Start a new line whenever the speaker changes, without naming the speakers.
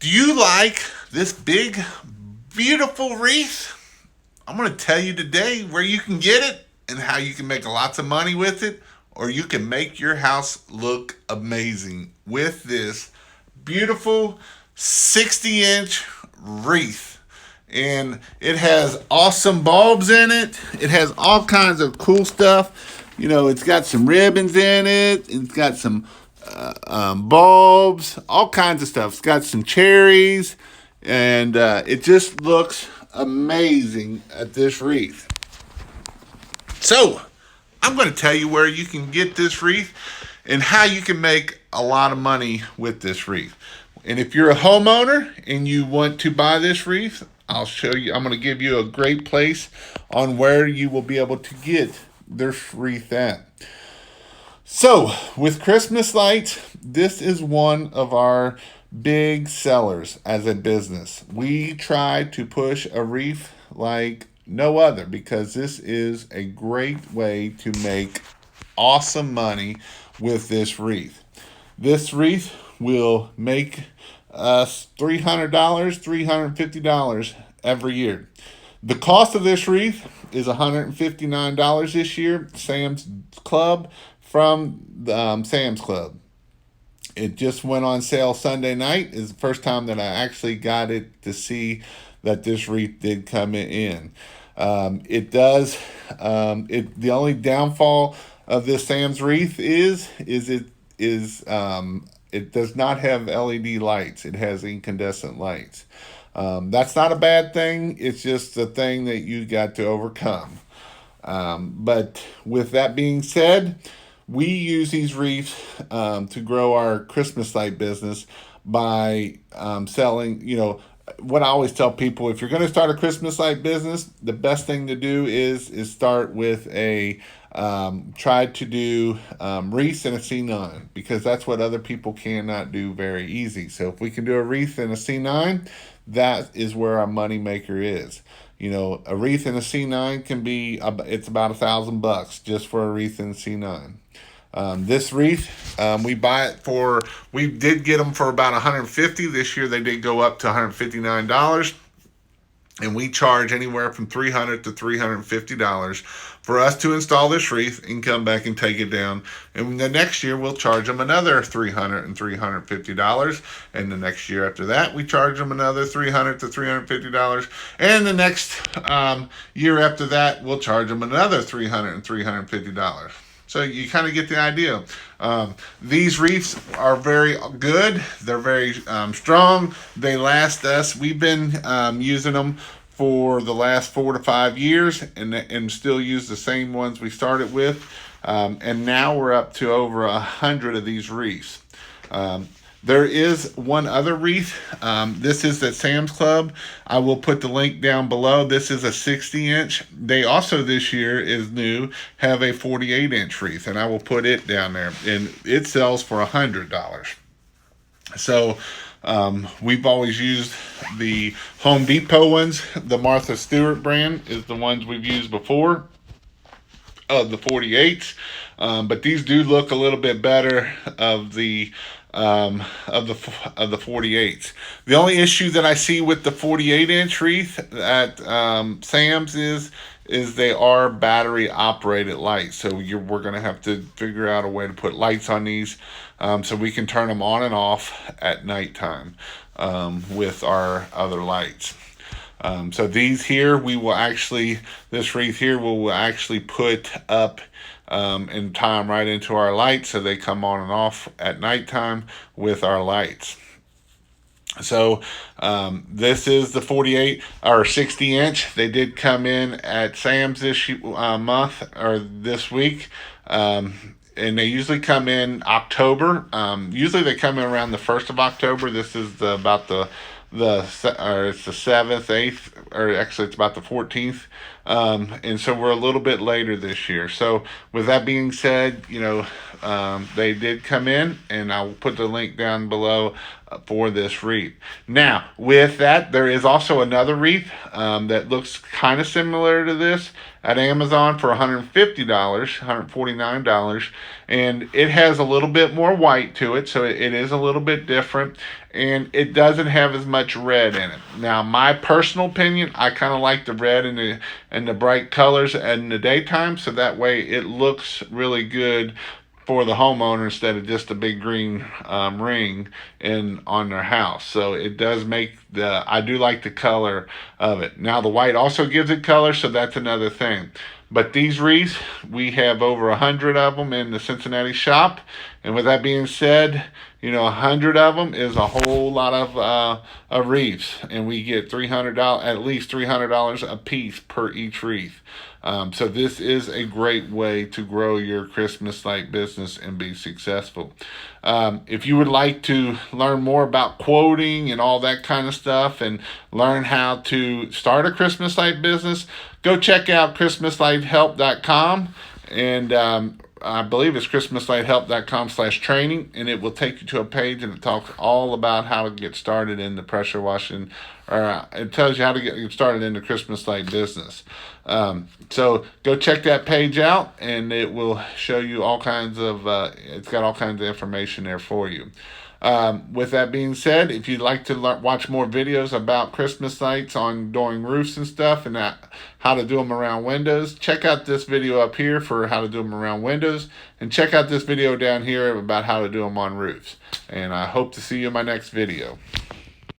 Do you like this big, beautiful wreath? I'm going to tell you today where you can get it and how you can make lots of money with it, or you can make your house look amazing with this beautiful 60-inch wreath. And it has awesome bulbs in it. It has all kinds of cool stuff. It's got some ribbons in it. It's got some bulbs, all kinds of stuff. It's got some cherries, and it just looks amazing at this wreath. So, I'm going to tell you where you can get this wreath and how you can make a lot of money with this wreath. And if you're a homeowner and you want to buy this wreath, I'll show you. I'm going to give you a great place on where you will be able to get this wreath at. So, with Christmas lights, this is one of our big sellers as a business. We try to push a wreath like no other because this is a great way to make awesome money with this wreath. This wreath will make us $300, $350 every year. The cost of this wreath is $159 this year. Sam's Club from Sam's Club. It just went on sale Sunday night. Is the first time that I actually got it to see that this wreath did come in. It does. The only downfall of this Sam's wreath it does not have LED lights. It has incandescent lights. That's not a bad thing. It's just a thing that you got to overcome. But with that being said, we use these wreaths to grow our Christmas light business by selling. What I always tell people: if you're going to start a Christmas light business, the best thing to do is start with a try to do wreaths and a C9, because that's what other people cannot do very easy. So if we can do a wreath and a C9, that is where our money maker is. A wreath and a C9 can be, it's about $1,000 just for a wreath and C9. This wreath, we did get them for about $150. This year they did go up to $159. And we charge anywhere from $300 to $350 for us to install this wreath and come back and take it down. And the next year we'll charge them another $300 and $350. And the next year after that we charge them another $300 to $350. And the next year after that we'll charge them another $300 and $350. So you kind of get the idea. These wreaths are very good. They're very strong. They last us. We've been using them for the last 4 to 5 years, and still use the same ones we started with. And now we're up to over 100 of these wreaths. There is one other wreath. This is at Sam's Club. I will put the link down below. This is a 60-inch. They also this year is new, have a 48-inch wreath, and I will put it down there. And it sells for $100. So we've always used the Home Depot ones. The Martha Stewart brand is the ones we've used before, the 48s. But these do look a little bit better of the 48s. The only issue that I see with the 48-inch wreath at Sam's is they are battery operated lights. So we're going to have to figure out a way to put lights on these so we can turn them on and off at nighttime with our other lights. So these here, this wreath here will actually put up and tie them right into our lights, so they come on and off at nighttime with our lights. So this is the 48 or 60-inch. They did come in at Sam's this month or this week. And they usually come in October. Usually they come in around the 1st of October. This is it's the 7th, 8th, or actually it's about the 14th And so we're a little bit later this year. So with that being said, they did come in, and I'll put the link down below for this wreath. Now, with that, there is also another wreath that looks kind of similar to this at Amazon for $150, $149, and it has a little bit more white to it, so it is a little bit different, and it doesn't have as much red in it. Now, my personal opinion, I kind of like the red and the bright colors in the daytime, so that way it looks really good for the homeowner instead of just a big green ring on their house. So it does make I do like the color of it. Now the white also gives it color, so that's another thing. But these wreaths, we have over 100 of them in the Cincinnati shop. And with that being said, 100 of them is a whole lot of wreaths, and we get $300, at least $300 a piece per each wreath. So this is a great way to grow your Christmas light business and be successful. If you would like to learn more about quoting and all that kind of stuff, and learn how to start a Christmas light business, go check out christmaslighthelp.com, and I believe it's christmaslighthelp.com/training, and it will take you to a page, and it talks all about how to get started in the pressure washing, or it tells you how to get started in the Christmas light business. So go check that page out, and it will show you all kinds of, it's got all kinds of information there for you. With that being said, if you'd like to watch more videos about Christmas lights on doing roofs and stuff, and how to do them around windows, check out this video up here for how to do them around windows, and check out this video down here about how to do them on roofs. And I hope to see you in my next video.